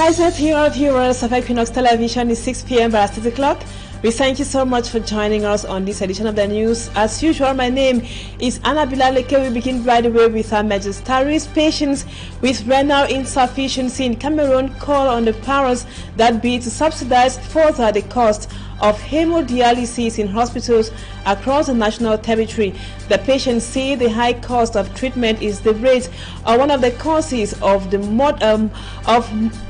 Pleasure to your viewers of Equinoxe Television. It's 6 p.m. by 6 o'clock. We thank you so much for joining us on this edition of the news. As usual, my name is Anna Bilaleke. We begin right away with our Majesteri's patients with renal insufficiency in Cameroon call on the powers that be to subsidize further the cost of hemodialysis in hospitals across the national territory. The patients say the high cost of treatment is the rate or one of the causes of the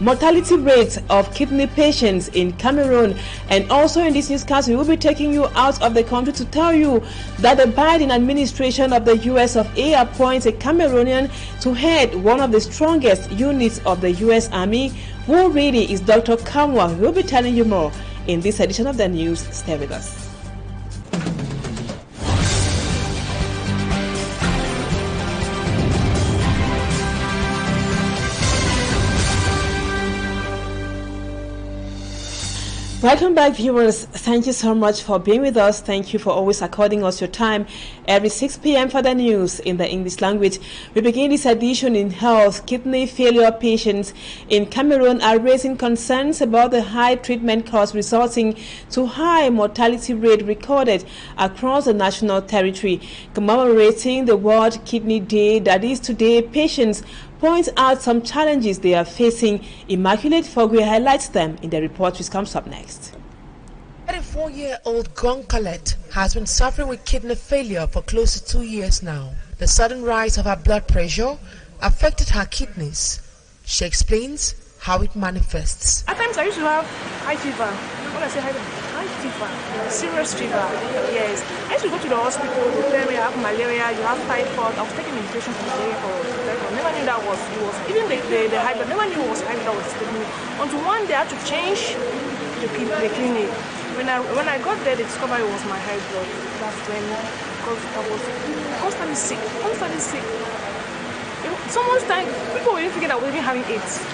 mortality rates of kidney patients in Cameroon. And also in this newscast, we will be taking you out of the country to tell you that the Biden administration of the US of A appoints a Cameroonian to head one of the strongest units of the US Army. Who really is Dr. Kamwa? We will be telling you more in this edition of the news. Stay with us. Welcome back, viewers. Thank you so much for being with us. Thank you for always according us your time every 6 p.m. for the news in the English language. We begin this edition in health. Kidney failure patients in Cameroon are raising concerns about the high treatment costs resulting to high mortality rate recorded across the national territory. Commemorating the World Kidney Day that is today, patients points out some challenges they are facing. Immaculate Fogwe highlights them in the report which comes up next. 34-year-old Goncolet has been suffering with kidney failure for close to 2 years now. The sudden rise of her blood pressure affected her kidneys. She explains how it manifests. At times I used to have high fever. When I say high fever, serious fever, yes. I used to go to the hospital, they tell me I have malaria, you have typhoid. I was taking medication for malaria or typhoid. Never knew that was, even the high blood, never knew it was high blood was taking me. Until one day I had to change the clinic. When I got there, they discovered it was my high blood. That's when, because I was constantly sick. So much time, people were even thinking I was even having AIDS.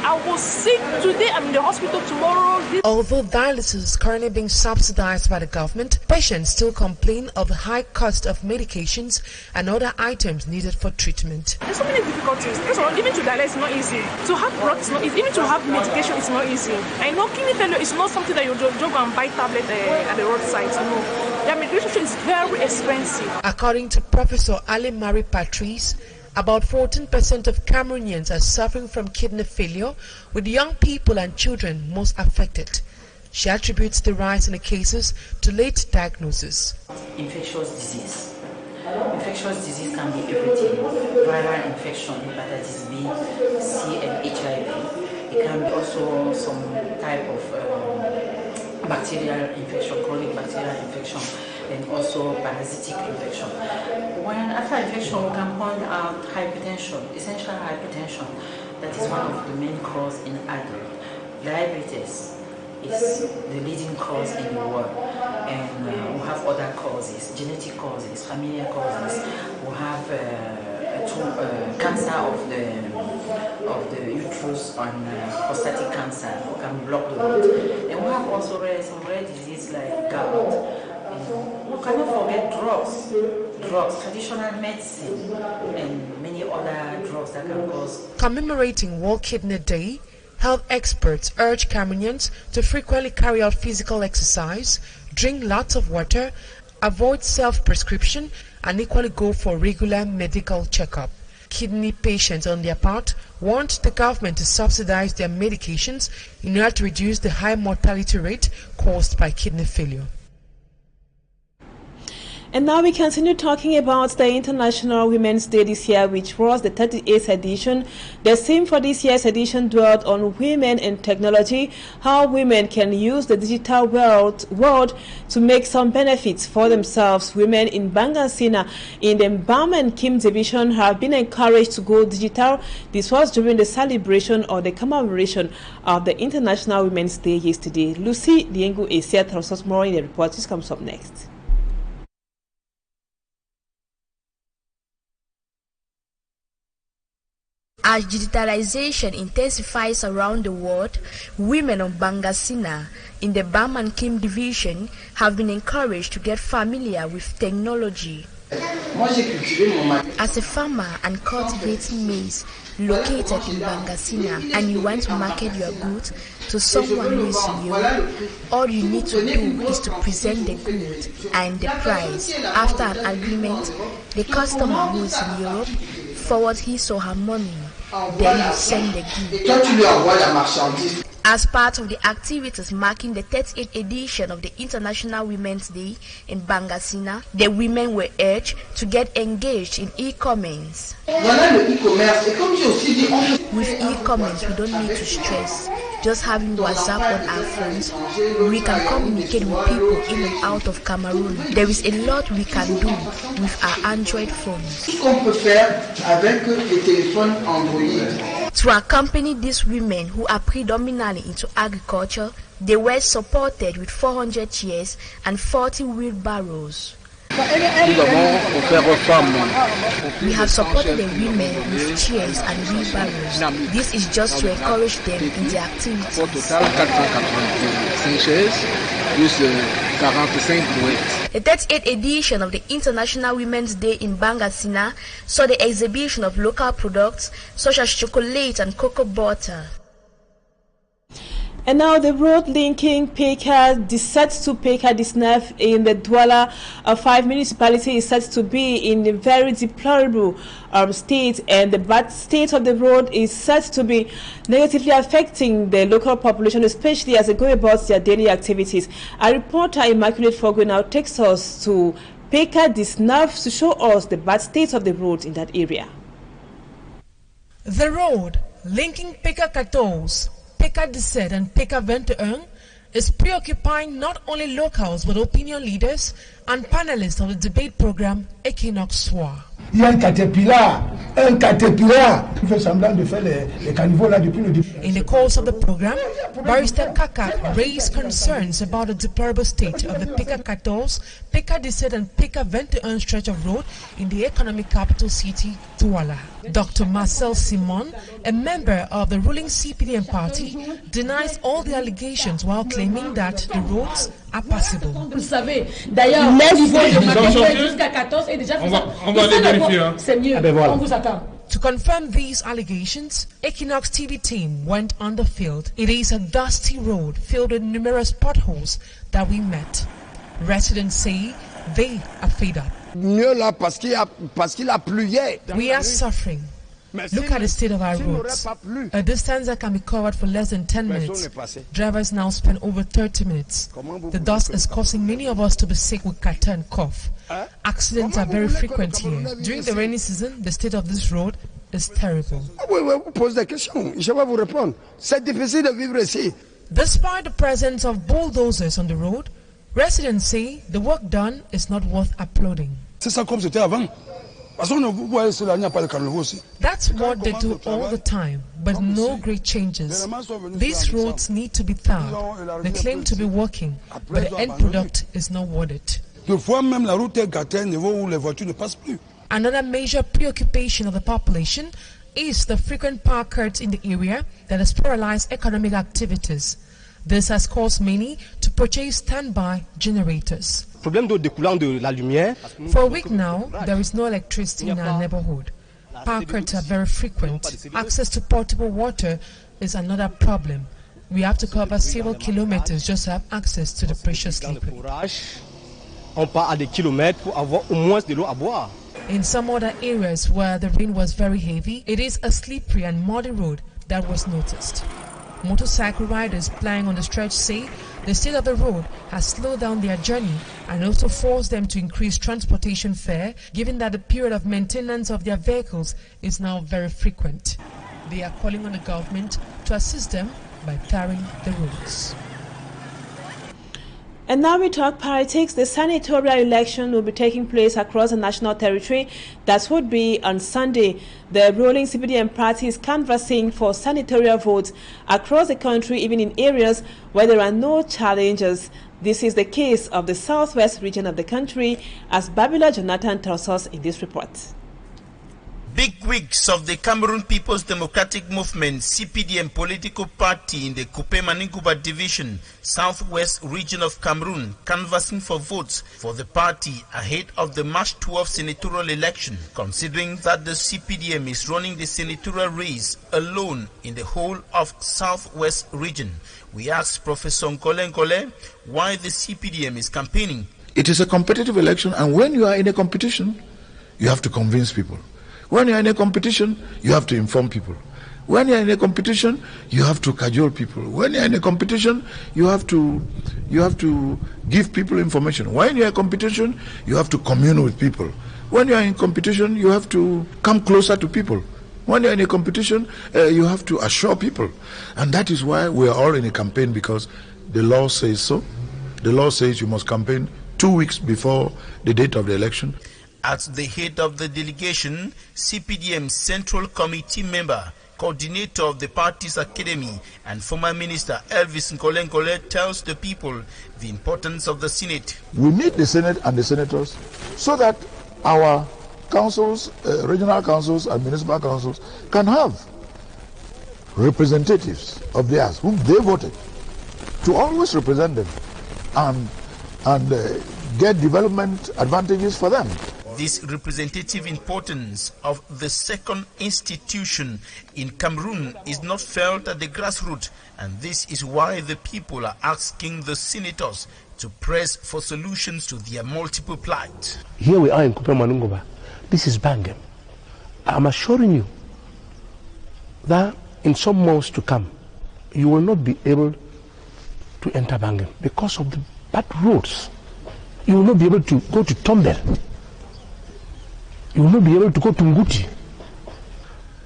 I was sick today, I'm in the hospital tomorrow. Although dialysis is currently being subsidized by the government, patients still complain of the high cost of medications and other items needed for treatment. There's so many difficulties. Even to dialyze is not easy. To have drugs is not easy. Even to have medication is not easy. I know kidney failure is not something that you just go and buy tablet at the roadside. No. The medication is very expensive. According to Professor Ali Marie Patrice, about 14% of Cameroonians are suffering from kidney failure, with young people and children most affected. She attributes the rise in the cases to late diagnosis. Infectious disease. Infectious disease can be everything. Viral infection, hepatitis B, C, and HIV. It can be also some type of bacterial infection, chronic bacterial infection, and also parasitic infection. When after infection, we can point out hypertension, essential hypertension. That is one of the main causes in adults. Diabetes is the leading cause in the world, and we have other causes, genetic causes, familial causes. We have cancer of the uterus and prostatic cancer, who can block the root. And we have also some rare diseases like gout. We cannot forget drugs, traditional medicine, and many other drugs that can cause. Commemorating World Kidney Day, health experts urge Cameroonians to frequently carry out physical exercise, drink lots of water, avoid self-prescription, and equally go for regular medical checkup. Kidney patients, on their part, want the government to subsidize their medications in order to reduce the high mortality rate caused by kidney failure. And now we continue talking about the International Women's Day this year, which was the 38th edition. The theme for this year's edition dwelled on women and technology, how women can use the digital world to make some benefits for themselves. Women in Bangasina in the Bam and Kim division have been encouraged to go digital. This was during the celebration or the commemoration of the International Women's Day yesterday. Lucy Diengu Asia tells us more in the report. This comes up next. As digitalization intensifies around the world, women of Bangasina in the Bam and Kim division have been encouraged to get familiar with technology. As a farmer and cultivating maize located in Bangasina, and you want to market your goods to someone who is in Europe, all you need to do is to present the good and the price. After an agreement, the customer who is in Europe forwards his or her money, then you send the goods. As part of the activities marking the 38th edition of the International Women's Day in Bangasina, the women were urged to get engaged in e-commerce. With e-commerce, we don't need to stress. Just having WhatsApp on our phones, we can communicate with people in and out of Cameroon. There is a lot we can do with our Android phones. To accompany these women who are predominantly into agriculture, they were supported with 400 chairs and 40 wheelbarrows. We have supported the women with chairs and wheelbarrows. This is just to encourage them in their activities. The 38th edition of the International Women's Day in Bangasina saw the exhibition of local products such as chocolate and cocoa butter. And now the road linking Peka 17 to Peka 19 in the Douala 5 municipality is said to be in a very deplorable state, and the bad state of the road is said to be negatively affecting the local population, especially as they go about their daily activities. Our reporter Immaculate Fogo now takes us to Peka 19 to show us the bad state of the road in that area. The road linking Peka 14, Peka 17 and Peka 21 is preoccupying not only locals but opinion leaders and panelists of the debate program Equinoxe. Il y a un caterpillar qui fait semblant de faire les caniveaux là depuis le début. In the course of the program, Barrister Kaka raised concerns about the deplorable state of the Peka 14, Peka 17 and Peka 21 stretch of road in the economic capital city, Douala. Dr. Marcel Simon, a member of the ruling CPDM party, denies all the allegations while claiming that the roads are passable. Vous savez, d'ailleurs, au niveau de Maquette jusqu'à 14 est déjà faisable. On va les vérifier. C'est mieux, on vous attend. To confirm these allegations, Equinoxe TV team went on the field. It is a dusty road filled with numerous potholes that we met. Residents say they are fed up. Mieux là parce qu'il a plu hier. We are suffering. Look at the state of our roads. A distance that can be covered for less than 10 minutes. Drivers now spend over 30 minutes. The dust is causing many of us to be sick with catarrh and cough. Accidents are very frequent here. During the rainy season, the state of this road is terrible. Despite the presence of bulldozers on the road, residents say the work done is not worth applauding. That's what they do all the time, but no great changes. These roads need to be thawed. They claim to be working, but the end product is not worth it. Another major preoccupation of the population is the frequent power cuts in the area that has paralyzed economic activities. This has caused many to purchase standby generators. For a week now, there is no electricity in our neighborhood. Power cuts are very frequent. Access to potable water is another problem. We have to cover several kilometers just to have access to the precious liquid. In some other areas where the rain was very heavy, it is a slippery and muddy road that was noticed. Motorcycle riders plying on the stretch say the state of the road has slowed down their journey and also forced them to increase transportation fare, given that the period of maintenance of their vehicles is now very frequent. They are calling on the government to assist them by tarring the roads. And now we talk politics. The senatorial election will be taking place across the national territory. That would be on Sunday. The ruling CPDM party is canvassing for senatorial votes across the country, even in areas where there are no challengers. This is the case of the southwest region of the country, as Babila Jonathan tells us in this report. Bigwigs of the Cameroon People's Democratic Movement (CPDM) political party in the Kupe Maninguba division, southwest region of Cameroon, canvassing for votes for the party ahead of the March 12 senatorial election, considering that the CPDM is running the senatorial race alone in the whole of southwest region. We asked Professor Nkole why the CPDM is campaigning. It is a competitive election, and when you are in a competition, you have to convince people. When you are in a competition, you have to inform people. When you are in a competition, you have to cajole people. When you are in a competition, you have to give people information. When you are in a competition, you have to commune with people. When you are in competition, you have to come closer to people. When you are in a competition, you have to assure people. And that is why we are all in a campaign, because the law says so. The law says you must campaign 2 weeks before the date of the election. At the head of the delegation, CPDM Central Committee member, coordinator of the party's academy, and former minister Elvis Nkole tells the people the importance of the Senate. We need the Senate and the senators so that our councils, regional councils and municipal councils can have representatives of theirs whom they voted to always represent them and get development advantages for them. This representative importance of the second institution in Cameroon is not felt at the grassroots, and this is why the people are asking the senators to press for solutions to their multiple plight. Here we are in Kupe Maninguba. This is Bangem. I'm assuring you that in some months to come, you will not be able to enter Bangem because of the bad roads. You will not be able to go to Tombel. You will not be able to go to Nguti.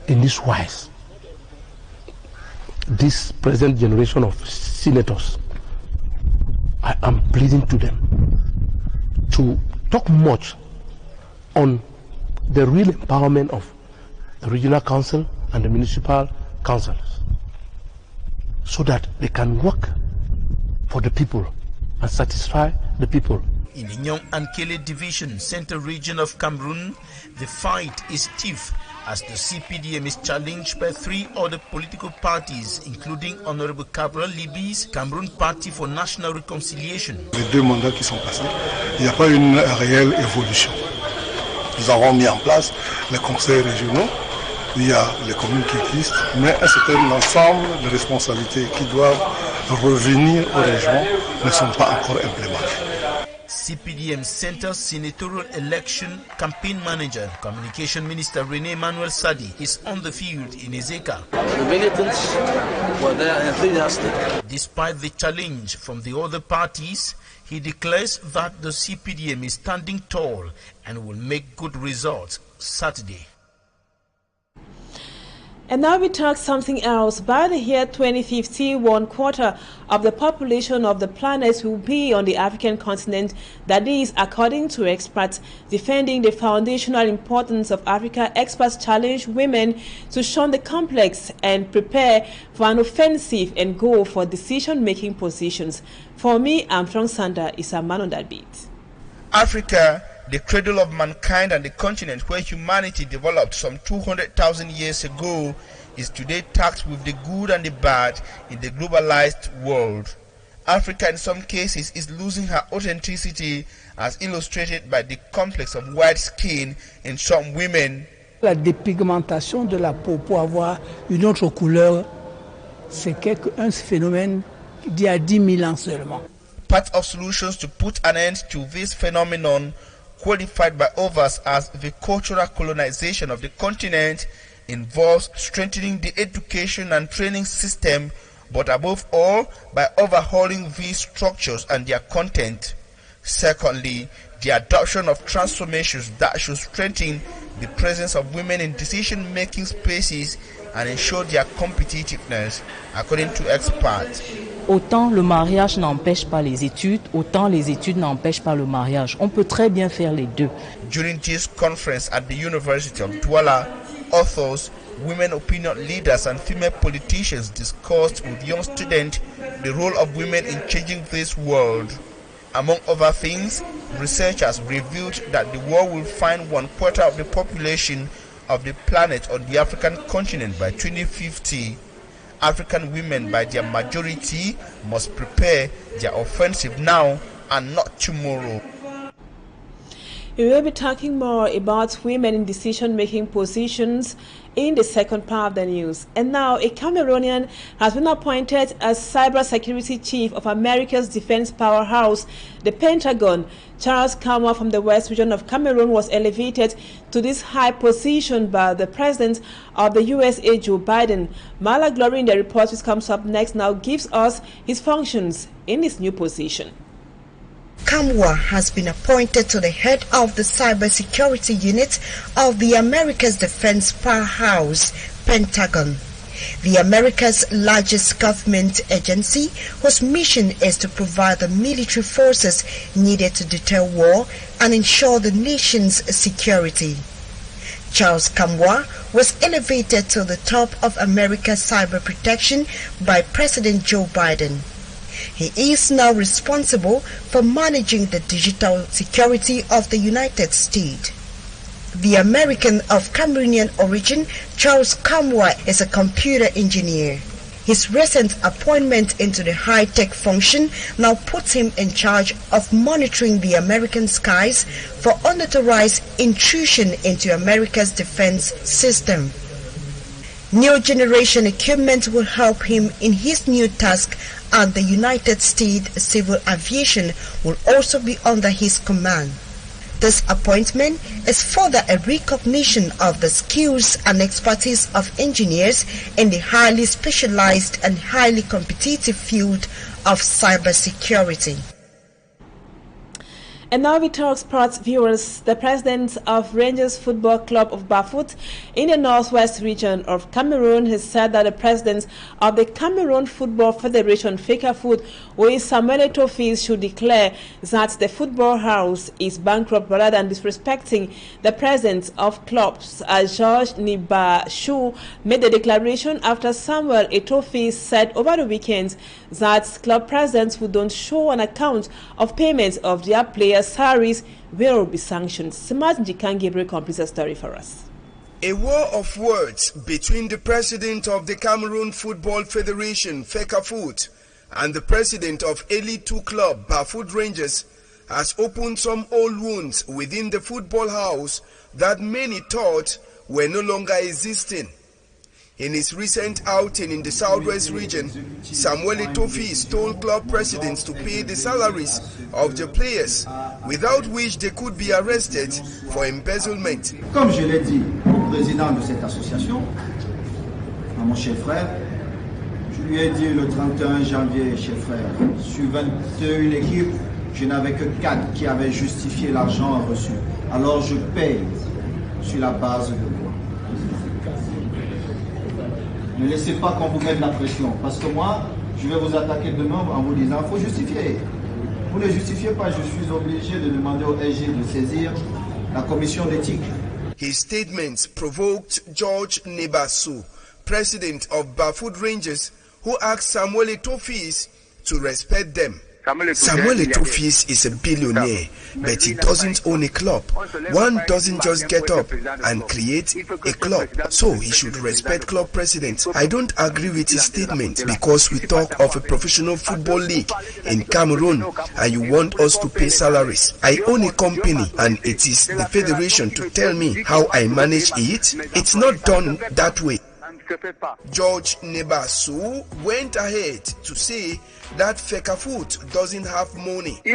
In this wise, this present generation of senators, I am pleading to them to talk much on the real empowerment of the regional council and the municipal councils, so that they can work for the people and satisfy the people. In the Nyong and Kele division, central region of Cameroon, the fight is stiff as the CPDM is challenged by 3 other political parties, including Honorable Cabral Liby's Cameroon Party for National Reconciliation. Les 2 mandats qui sont passés, il n'y a pas une réelle évolution. Nous avons mis en place les conseils régionaux, il y a les communes qui existent, mais un certain ensemble de responsabilités qui doivent revenir aux régions ne sont pas encore implémentées. CPDM Center Senatorial Election Campaign Manager, Communication Minister René Emmanuel Sadi is on the field in Ezeka. The militants were there enthusiastic. Despite the challenge from the other parties, he declares that the CPDM is standing tall and will make good results Saturday. And now we talk something else. By the year 2050, 1/4 of the population of the planet will be on the African continent. That is, according to experts defending the foundational importance of Africa. Experts challenge women to shun the complex and prepare for an offensive and go for decision-making positions. For me, Armstrong Sander is a man on that beat. Africa, the cradle of mankind and the continent where humanity developed some 200,000 years ago, is today taxed with the good and the bad in the globalized world. Africa in some cases is losing her authenticity, as illustrated by the complex of white skin in some women. La dépigmentation de la peau pour avoir une autre couleur, c'est un phénomène d'il y a 10 000 ans seulement. Part of solutions to put an end to this phenomenon, qualified by others as the cultural colonization of the continent, involves strengthening the education and training system, but above all, by overhauling these structures and their content. Secondly, the adoption of transformations that should strengthen the presence of women in decision-making spaces and ensure their competitiveness, according to experts. Autant le mariage n'empêche pas les études, autant les études n'empêchent pas le mariage. On peut très bien faire les deux. During this conference at the University of Douala, authors, women opinion leaders and female politicians discussed with young students the role of women in changing this world. Among other things, researchers revealed that the world will find 1/4 of the population of the planet on the African continent by 2050, African women by their majority must prepare their offensive now and not tomorrow. We will be talking more about women in decision-making positions in the second part of the news. And now, a Cameroonian has been appointed as cybersecurity chief of America's defense powerhouse, the Pentagon. Charles Kamwa from the West region of Cameroon was elevated to this high position by the president of the USA, Joe Biden. Mala Glory in the report, which comes up next, now gives us his functions in this new position. Kamwa has been appointed to the head of the cybersecurity unit of the America's defense powerhouse, Pentagon. The America's largest government agency, whose mission is to provide the military forces needed to deter war and ensure the nation's security. Charles Kamwa was elevated to the top of America's cyber protection by President Joe Biden. He is now responsible for managing the digital security of the United States. The American of Cameroonian origin, Charles Kamwa, is a computer engineer. His recent appointment into the high-tech function now puts him in charge of monitoring the American skies for unauthorized intrusion into America's defense system. New generation equipment will help him in his new task, and the United States Civil Aviation will also be under his command. This appointment is further a recognition of the skills and expertise of engineers in the highly specialized and highly competitive field of cybersecurity. And now we talk sports viewers. The president of Rangers Football Club of Bafut in the northwest region of Cameroon has said that the president of the Cameroon Football Federation, FECAFOOT, Samuel Eto'o, should declare that the football house is bankrupt rather than disrespecting the president of clubs. Georges Nibachou made the declaration after Samuel Eto'o said over the weekend that club presidents who don't show an account of payments of their players' salaries will be sanctioned. Smart Jikan Gabriel completes the story for us. A war of words between the president of the Cameroon Football Federation, FECAFOOT, and the president of Elite 2 Club, Bafut Rangers, has opened some old wounds within the football house that many thought were no longer existing. In his recent outing in the southwest region, Samuel Eto'o told club presidents to pay the salaries of the players, without which they could be arrested for embezzlement. Comme je l'ai dit au président de cette association, à mon cher frère, je lui ai dit le 31 janvier, cher frère, sur 21 équipes, je n'avais que 4 qui avaient justifié l'argent reçu. Alors je paye sur la base de quoi? Ne laissez pas qu'on vous mette la pression, parce que moi, je vais vous attaquer demain en vous disant qu'il faut justifier. Vous ne justifiez pas, je suis obligé de demander au SG de saisir la commission d'éthique. His statements provoked Georges Nibachou, president of Bafut Rangers, who asked Samuel Eto'o to respect them. Samuel Eto'o is a billionaire, but he doesn't own a club. One doesn't just get up and create a club, so he should respect club presidents. I don't agree with his statement because we talk of a professional football league in Cameroon and you want us to pay salaries. I own a company and it is the federation to tell me how I manage it. It's not done that way. Georges Nibachou went ahead to say that FECAFOOT doesn't have money. He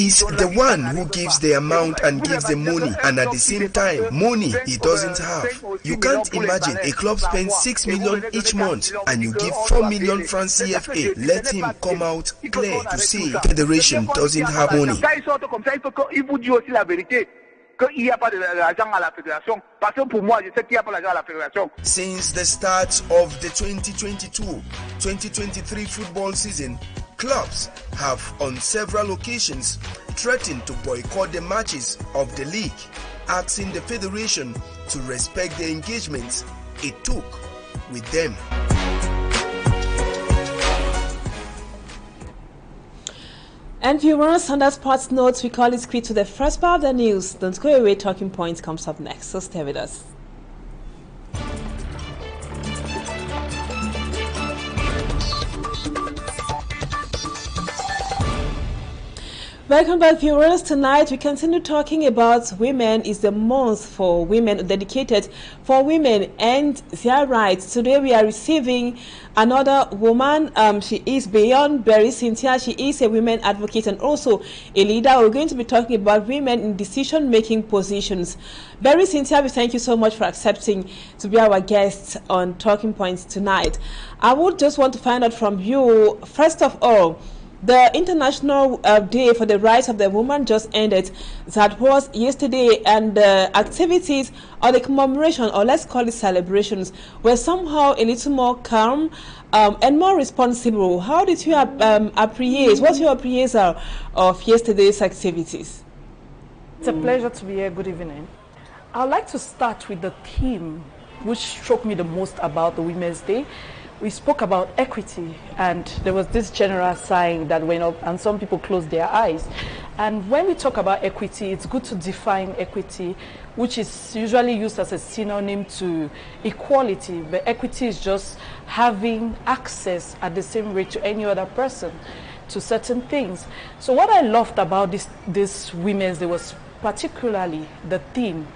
is the one who gives the amount and gives the money, and at the same time, money he doesn't have. You can't imagine a club spends 6 million each month and you give 4 million francs CFA. Let him come out clear to say the federation doesn't have money. Since the start of the 2022-2023 football season, clubs have on several occasions threatened to boycott the matches of the league, asking the federation to respect the engagements it took with them. And viewers, on that sports note, we call it quick to the first part of the news. Don't go away, Talking Points comes up next, so stay with us. Welcome back, viewers. Tonight we continue talking about women. Is the month for women, dedicated for women and their rights. Today we are receiving another woman. She is beyond Berry Cynthia. She is a women advocate and also a leader. We're going to be talking about women in decision-making positions. Berry Cynthia, we thank you so much for accepting to be our guest on Talking Points tonight. I would just want to find out from you, first of all, the International Day for the Rights of the Woman just ended. That was yesterday, and the activities or the commemoration, or let's call it celebrations, were somehow a little more calm and more responsible. How did you appreciate? What's your appraisal of yesterday's activities? It's a pleasure to be here. Good evening. I'd like to start with the theme which struck me the most about the Women's Day. We spoke about equity, and there was this general sign that went up and some people closed their eyes. And when we talk about equity, it's good to define equity, which is usually used as a synonym to equality. But equity is just having access at the same rate to any other person to certain things. So what I loved about this Women's Day was particularly the theme,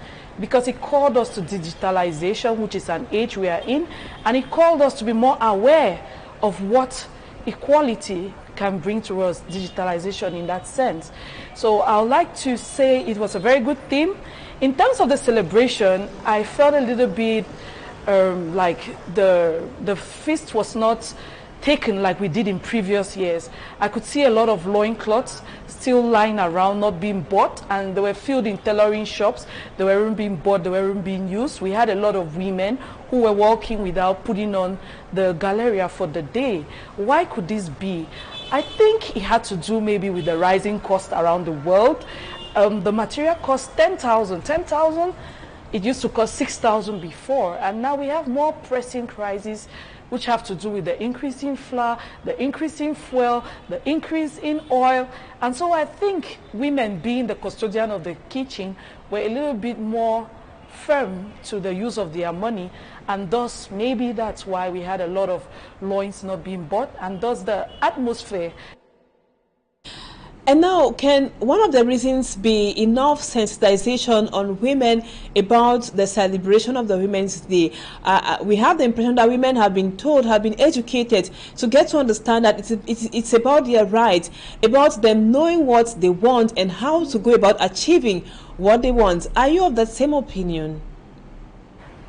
because it called us to digitalization, which is an age we are in, and it called us to be more aware of what equality can bring to us, digitalization in that sense. So I would like to say it was a very good theme. In terms of the celebration, I felt a little bit like the feast was not taken like we did in previous years. I could see a lot of loincloths still lying around, not being bought, and they were filled in tailoring shops. They weren't being bought, they weren't being used. We had a lot of women who were walking without putting on the Galleria for the day. Why could this be? I think it had to do maybe with the rising cost around the world. The material cost 10,000. 10,000, it used to cost 6,000 before, and now we have more pressing crises which have to do with the increase in flour, the increase in fuel, the increase in oil. And so I think women, being the custodian of the kitchen, were a little bit more firm to the use of their money, and thus maybe that's why we had a lot of loins not being bought, and thus the atmosphere. And now, can one of the reasons be enough sensitization on women about the celebration of the Women's Day? We have the impression that women have been told, have been educated to get to understand that it's about their rights, about them knowing what they want and how to go about achieving what they want. Are you of that same opinion?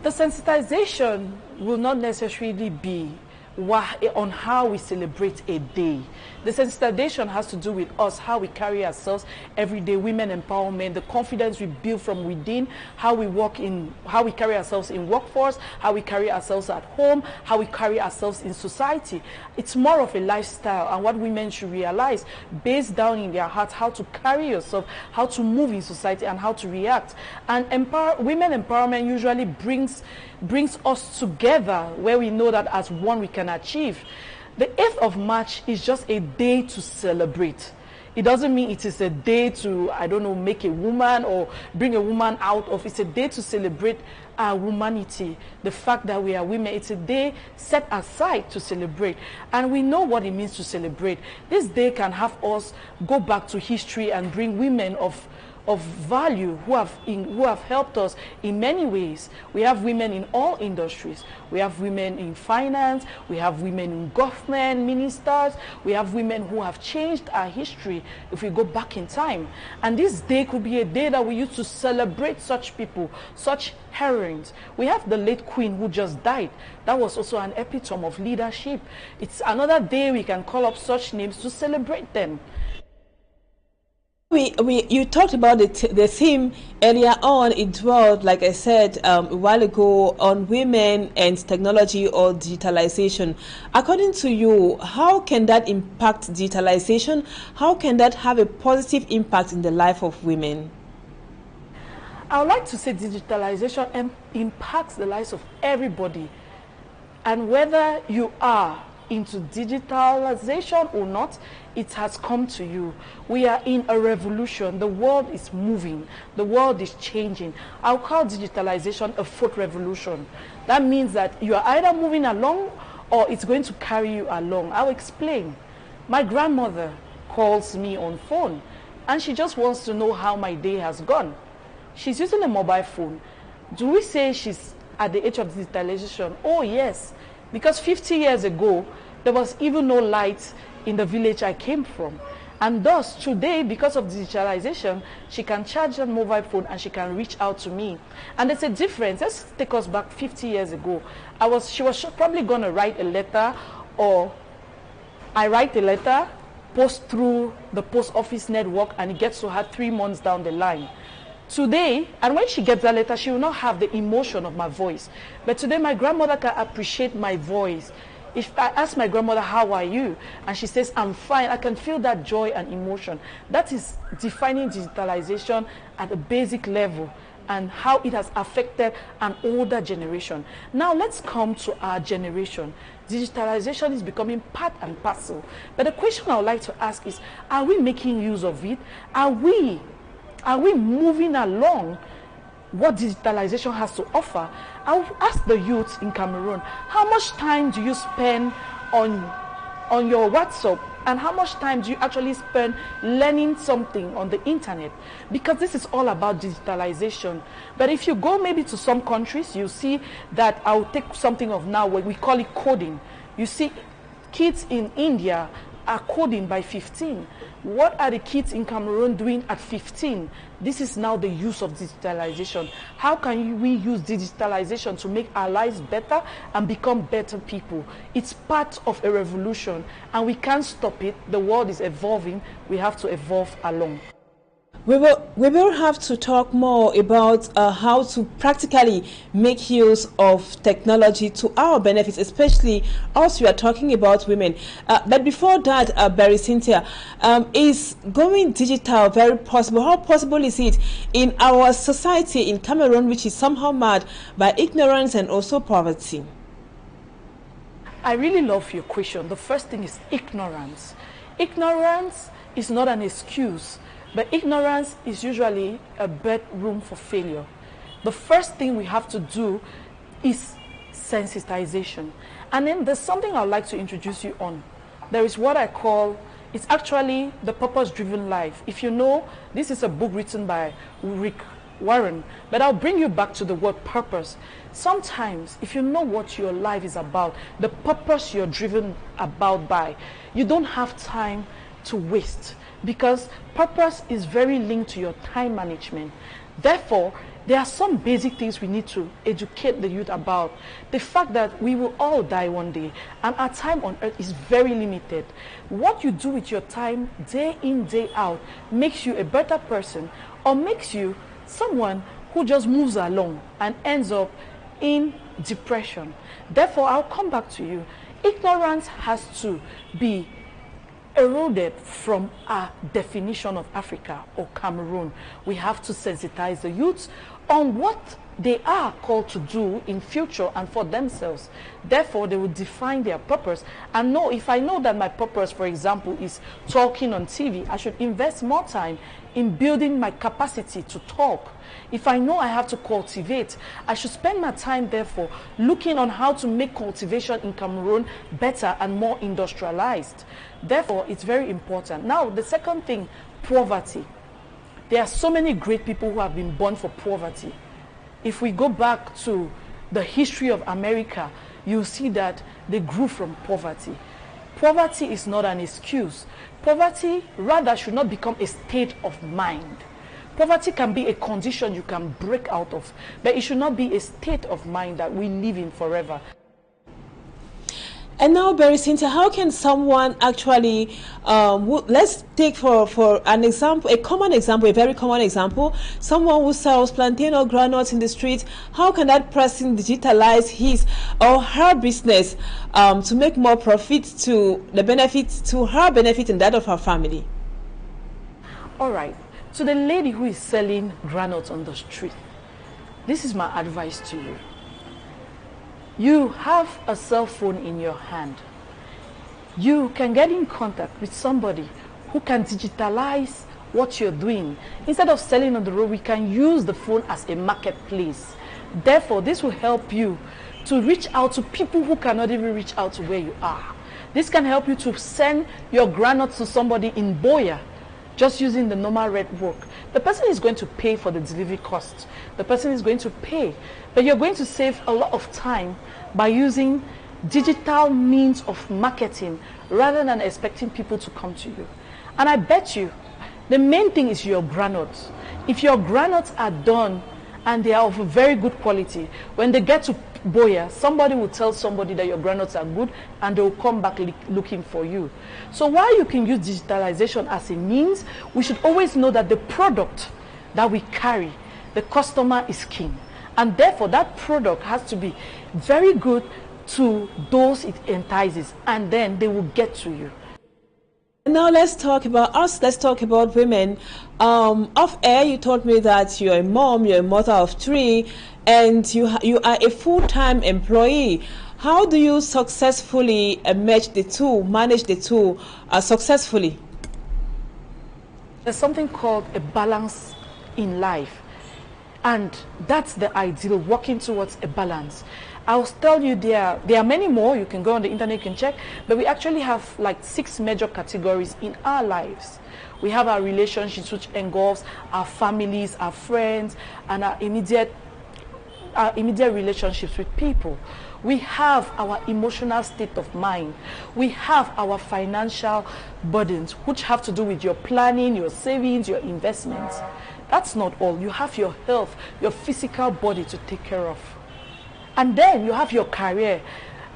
The sensitization will not necessarily be on how we celebrate a day. The sensitization has to do with us, how we carry ourselves every day, women empowerment, the confidence we build from within, how we carry ourselves in workforce, how we carry ourselves at home, how we carry ourselves in society. It's more of a lifestyle, and what women should realize, based down in their hearts, how to carry yourself, how to move in society, and how to react. And women empowerment usually brings us together, where we know that as one we can achieve. The 8th of March is just a day to celebrate. It doesn't mean it is a day to, I don't know, make a woman or bring a woman out of. It's a day to celebrate our humanity, the fact that we are women. It's a day set aside to celebrate, and we know what it means to celebrate. This day can have us go back to history and bring women of value who have helped us in many ways. We have women in all industries. We have women in finance. We have women in government, ministers. We have women who have changed our history if we go back in time. And this day could be a day that we use to celebrate such people, such heroines. We have the late Queen who just died. That was also an epitome of leadership. It's another day we can call up such names to celebrate them. You talked about the theme earlier on. It dwelled, like I said a while ago, on women and technology or digitalization. According to you, how can that impact digitalization? How can that have a positive impact in the life of women? I would like to say digitalization impacts the lives of everybody. And whether you are into digitalization or not, it has come to you. We are in a revolution. The world is moving. The world is changing. I'll call digitalization a fourth revolution. That means that you are either moving along or it's going to carry you along. I'll explain. My grandmother calls me on phone and she just wants to know how my day has gone. She's using a mobile phone. Do we say she's at the age of digitalization? Oh yes, because 50 years ago, there was even no light in the village I came from. And thus, today, because of digitalization, she can charge her mobile phone and she can reach out to me. And there's a difference. Let's take us back 50 years ago. She was probably going to write a letter, or I write a letter, post through the post office network, and it gets to her 3 months down the line. Today, and when she gets that letter, she will not have the emotion of my voice. But today, my grandmother can appreciate my voice. If I ask my grandmother, how are you? And she says, I'm fine, I can feel that joy and emotion. That is defining digitalization at a basic level and how it has affected an older generation. Now let's come to our generation. Digitalization is becoming part and parcel. But the question I would like to ask is, are we making use of it? Are we moving along what digitalization has to offer? I'll ask the youth in Cameroon, how much time do you spend on your WhatsApp, and how much time do you actually spend learning something on the internet? Because this is all about digitalization. But if you go maybe to some countries, you see that, I'll take something of now where we call it coding. You see kids in India are coding by 15. What are the kids in Cameroon doing at 15? This is now the use of digitalization. How can we use digitalization to make our lives better and become better people? It's part of a revolution and we can't stop it. The world is evolving. We have to evolve along. We will have to talk more about how to practically make use of technology to our benefits, especially as we are talking about women. But before that, Barry Cynthia, is going digital very possible? How possible is it in our society in Cameroon, which is somehow marred by ignorance and also poverty? I really love your question. The first thing is ignorance. Ignorance is not an excuse. But ignorance is usually a bedroom for failure. The first thing we have to do is sensitization. And then there's something I'd like to introduce you on. There is what I call, it's actually the purpose-driven life. If you know, this is a book written by Rick Warren, but I'll bring you back to the word purpose. Sometimes, if you know what your life is about, the purpose you're driven about by, you don't have time to waste, because purpose is very linked to your time management. Therefore, there are some basic things we need to educate the youth about. The fact that we will all die one day and our time on earth is very limited. What you do with your time day in, day out makes you a better person or makes you someone who just moves along and ends up in depression. Therefore, I'll come back to you. Ignorance has to be eroded from our definition of Africa or Cameroon. We have to sensitize the youths on what they are called to do in future and for themselves. Therefore, they will define their purpose and know, if I know that my purpose, for example, is talking on TV, I should invest more time in building my capacity to talk. If I know I have to cultivate, I should spend my time, therefore, looking on how to make cultivation in Cameroon better and more industrialized. Therefore, it's very important. Now, the second thing, poverty. There are so many great people who have been born for poverty. If we go back to the history of America, you'll see that they grew from poverty. Poverty is not an excuse. Poverty, rather, should not become a state of mind. Poverty can be a condition you can break out of, but it should not be a state of mind that we live in forever. And now, Barry Cynthia, how can someone actually, let's take for an example, a very common example, someone who sells plantain or granules in the street, how can that person digitalize his or her business to make more profit to the benefit, to her benefit and that of her family? All right. To the lady who is selling granules on the street, this is my advice to you. You have a cell phone in your hand. you can get in contact with somebody who can digitalize what you're doing. Instead of selling on the road, we can use the phone as a marketplace. Therefore, this will help you to reach out to people who cannot even reach out to where you are. This can help you to send your granules to somebody in Boya, just using the normal network. The person is going to pay for the delivery cost. The person is going to pay, but you're going to save a lot of time by using digital means of marketing rather than expecting people to come to you. And I bet you, the main thing is your granules. If your granules are done and they are of a very good quality, when they get to Boya, somebody will tell somebody that your granules are good and they will come back looking for you. So while you can use digitalization as a means, we should always know that the product that we carry, the customer is king. And therefore that product has to be very good to those it entices, and then they will get to you. Now let's talk about us. Let's talk about women. Off air, you told me that you're a mom, you're a mother of 3, and you are a full-time employee. How do you successfully manage the two successfully? There's something called a balance in life, and that's the ideal, working towards a balance. I'll tell you there are many more. You can go on the internet, you can check, but we actually have like 6 major categories in our lives. We have our relationships, which engulfs our families, our friends, and our immediate relationships with people. We have our emotional state of mind. We have our financial burdens, which have to do with your planning, your savings, your investments. That's not all. You have your health, your physical body to take care of. And then you have your career.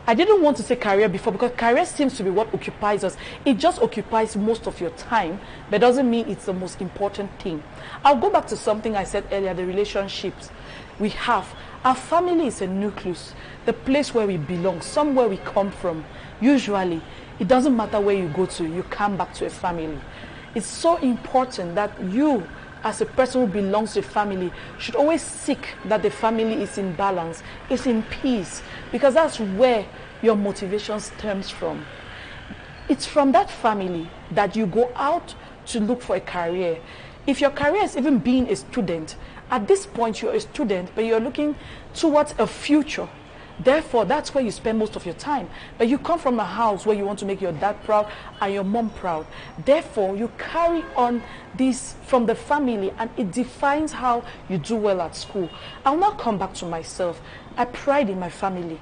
I didn't want to say career before because career seems to be what occupies us. It just occupies most of your time, but doesn't mean it's the most important thing. I'll go back to something I said earlier, the relationships we have. Our family is a nucleus, the place where we belong, somewhere we come from. Usually, it doesn't matter where you go to, you come back to a family. It's so important that you, as a person who belongs to a family, should always seek that the family is in balance, is in peace, because that's where your motivation stems from. It's from that family that you go out to look for a career. If your career is even being a student, at this point you're a student, but you're looking towards a future. Therefore, that's where you spend most of your time. But you come from a house where you want to make your dad proud and your mom proud. Therefore, you carry on this from the family, and it defines how you do well at school. I'll not come back to myself. I pride in my family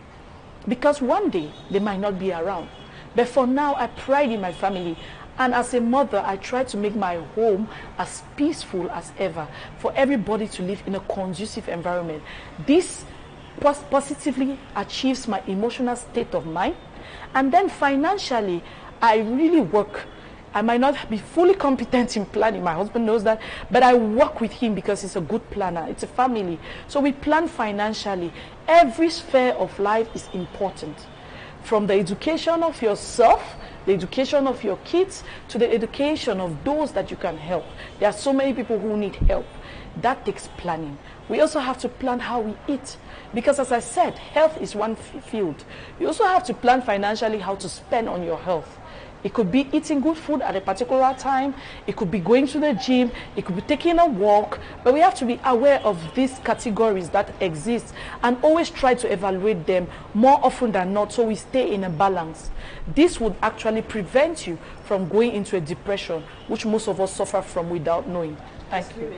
because one day they might not be around. But for now, I pride in my family. And as a mother, I try to make my home as peaceful as ever for everybody to live in a conducive environment. This positively achieves my emotional state of mind. And then financially, I really work. I might not be fully competent in planning. My husband knows that, but I work with him because he's a good planner. It's a family. So we plan financially. Every sphere of life is important. From the education of yourself, the education of your kids, to the education of those that you can help. There are so many people who need help. That takes planning. We also have to plan how we eat. Because as I said, health is one field. You also have to plan financially how to spend on your health. It could be eating good food at a particular time. It could be going to the gym. It could be taking a walk. But we have to be aware of these categories that exist and always try to evaluate them more often than not so we stay in a balance. This would actually prevent you from going into a depression, which most of us suffer from without knowing. Thank you.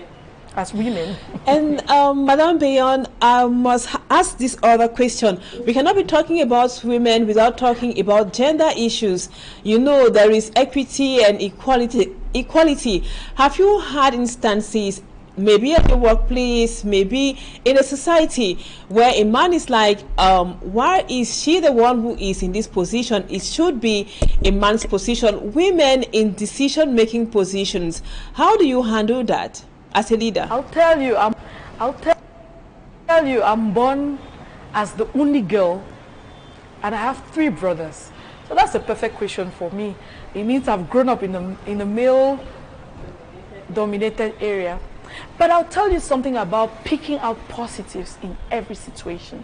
As women. And Madame Bayon, I must ask this other question. We cannot be talking about women without talking about gender issues. You know, there is equity and equality. Have you had instances, maybe at the workplace, maybe in a society, where a man is like, why is she the one who is in this position? It should be a man's position. Women in decision-making positions. How do you handle that as a leader? I'll tell you, I'm born as the only girl, and I have 3 brothers. So that's a perfect question for me. It means I've grown up in a male-dominated area. But I'll tell you something about picking out positives in every situation.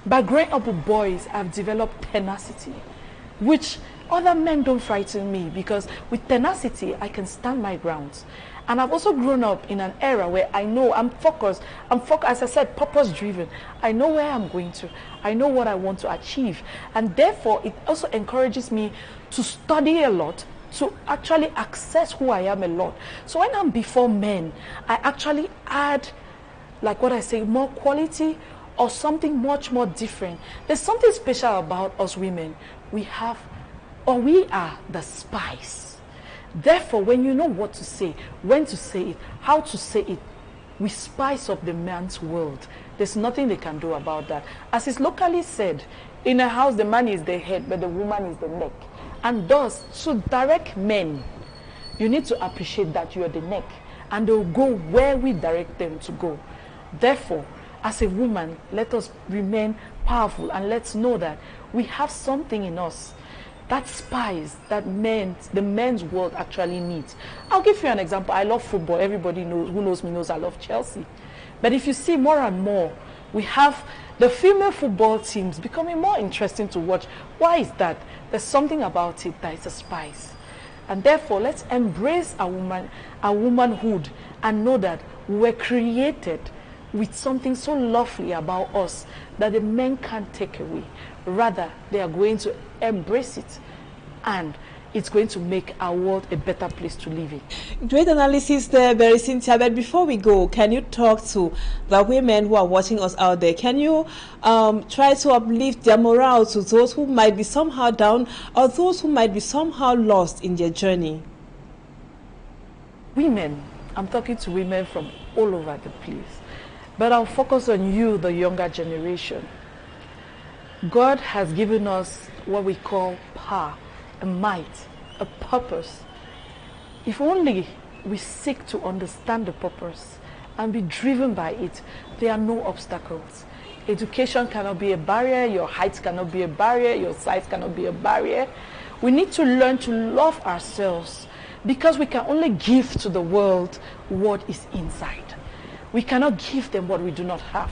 By growing up with boys, I've developed tenacity, which Other men don't frighten me because with tenacity, I can stand my grounds. And I've also grown up in an era where I know I'm focused. As I said, purpose driven. I know where I'm going to. I know what I want to achieve. And therefore, it also encourages me to study a lot, to actually access who I am a lot. So when I'm before men, I actually add, like what I say, more quality or something much more different. There's something special about us women. We are the spice. Therefore, when you know what to say, when to say it, how to say it, we spice up the man's world. There's nothing they can do about that. As is locally said, in a house, the man is the head, but the woman is the neck. And thus, to direct men, you need to appreciate that you are the neck. And they'll go where we direct them to go. Therefore, as a woman, let us remain powerful and let's know that we have something in us. That spice that the men's world actually needs. I'll give you an example. I love football. Everybody who knows me knows I love Chelsea. But if you see more and more, we have the female football teams becoming more interesting to watch. Why is that? There's something about it that is a spice. And therefore, let's embrace our womanhood and know that we were created with something so lovely about us that the men can't take away. Rather, they are going to embrace it, and it's going to make our world a better place to live in. Great analysis there, Berry Cynthia. But before we go, can you talk to the women who are watching us out there? Can you try to uplift their morale to those who might be somehow down or those who might be somehow lost in their journey? Women, I'm talking to women from all over the place, but I'll focus on you, the younger generation. God has given us what we call power, a might, a purpose. If only we seek to understand the purpose and be driven by it, there are no obstacles. Education cannot be a barrier, your height cannot be a barrier, your size cannot be a barrier. We need to learn to love ourselves because we can only give to the world what is inside. We cannot give them what we do not have.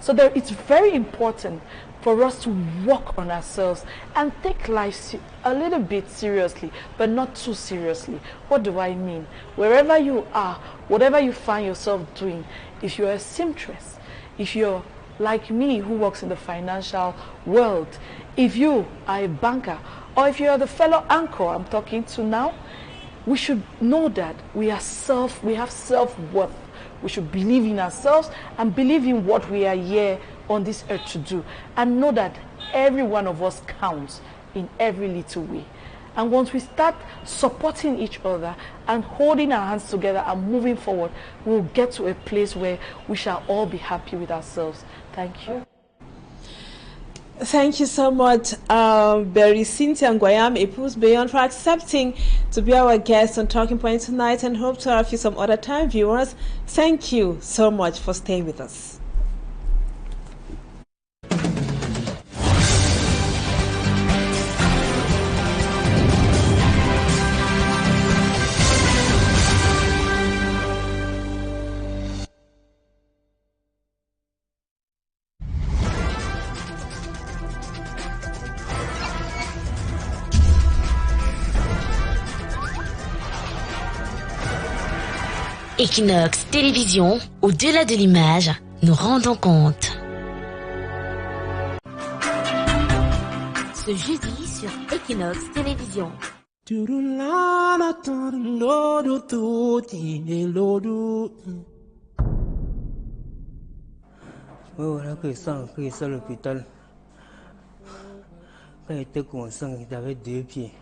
So it's very important for us to work on ourselves and take life a little bit seriously, but not too seriously. What do I mean? Wherever you are, whatever you find yourself doing, if you're a seamstress, if you're like me who works in the financial world, if you are a banker, or if you're the fellow anchor I'm talking to now, we should know that we have self-worth. We should believe in ourselves and believe in what we are here on this earth to do, and know that every one of us counts in every little way. And once we start supporting each other and holding our hands together and moving forward, we'll get to a place where we shall all be happy with ourselves. Thank you. Thank you so much, Berry Cynthia Nguayam Epus Beyond, for accepting to be our guest on Talking Point tonight, and hope to have you some other time, viewers. Thank you so much for staying with us. Equinoxe Télévision, au-delà de l'image, nous rendons compte. Ce jeudi sur Equinoxe Télévision. Voilà que ça l'hôpital. Quand il était conscient, il avait 2 pieds.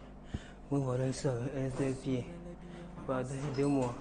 Voilà ça, 2 pieds. Pendant 2 mois.